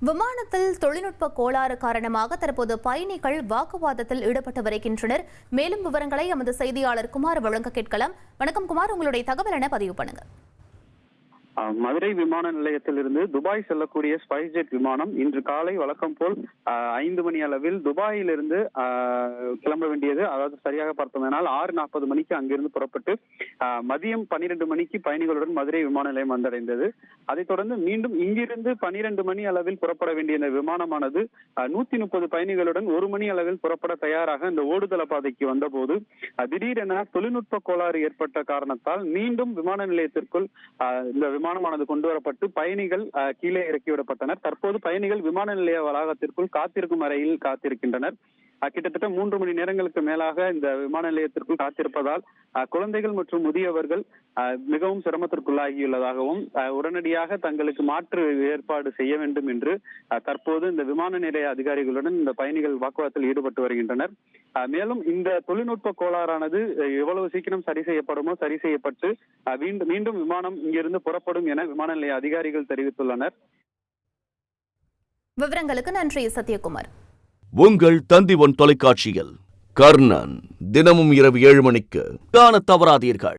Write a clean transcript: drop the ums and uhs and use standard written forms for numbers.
விமானத்தில் தொழில்நுட்ப கோளாறு காரணமாக தற்போது பயணிகள் வாக்குவாதத்தில் ஈடுபட்டு வருகின்றனர். மேலும் விவரங்களை எமது செய்தியாளர் குமார் வழங்க கேட்கலாம். வணக்கம் குமார், உங்களுடைய தகவல் என பதிவு பண்ணுங்க. மதுரை விமான நிலையத்திலிருந்து துபாய் செல்லக்கூடிய ஸ்பைஸ் ஜெட் விமானம் இன்று காலை வழக்கம் போல் 5 மணி அளவில் துபாயிலிருந்து கிளம்ப வேண்டியது. அதாவது சரியாக பார்த்தோம்னால் 6:40 மணிக்கு அங்கிருந்து புறப்பட்டு மதியம் 12 மணிக்கு பயணிகளுடன் மதுரை விமான நிலையம் வந்தடைந்தது. அதைத் தொடர்ந்து மீண்டும் இங்கிருந்து 12 மணி அளவில் புறப்பட வேண்டிய இந்த விமானமானது 130 பயணிகளுடன் 1 மணி அளவில் புறப்பட தயாராக இந்த ஓடுதள பாதைக்கு வந்தபோது திடீரென தொழில்நுட்ப கோளாறு ஏற்பட்ட காரணத்தால் மீண்டும் விமான நிலையத்திற்குள் இந்த விமானமானது கொண்டு வரப்பட்டு பயணிகள் கீழே இறக்கிவிடப்பட்டனர். தற்போது பயணிகள் விமான நிலைய வளாகத்திற்குள் காத்திருக்கும் அறையில் காத்திருக்கின்றனர். கிட்டத்தட்ட 3 மணி நேரங்களுக்கு மேலாக இந்த விமான நிலையத்திற்குள் காத்திருப்பதால் குழந்தைகள் மற்றும் முதியவர்கள் மிகவும் சிரமத்திற்குள்ளாகியுள்ளதாகவும் உடனடியாக தங்களுக்கு மாற்று ஏற்பாடு செய்ய வேண்டும் என்று தற்போது இந்த விமான நிலைய அதிகாரிகளுடன் இந்த பயணிகள் வாக்குவாதத்தில் ஈடுபட்டு வருகின்றனர். மேலும் இந்த தொழில்நுட்ப கோளாறானது எவ்வளவு சீக்கிரம் சரி செய்யப்படுமோ சரி செய்யப்பட்டு மீண்டும் விமானம் இங்கிருந்து புறப்படும் என விமான நிலைய அதிகாரிகள் தெரிவித்துள்ளனர். விவரங்களுக்கு நன்றி சத்யகுமார். உங்கள் தந்தி ஒன் தொலைக்காட்சியில் கர்ணன் தினமும் இரவு 7 மணிக்கு காண தவறாதீர்கள்.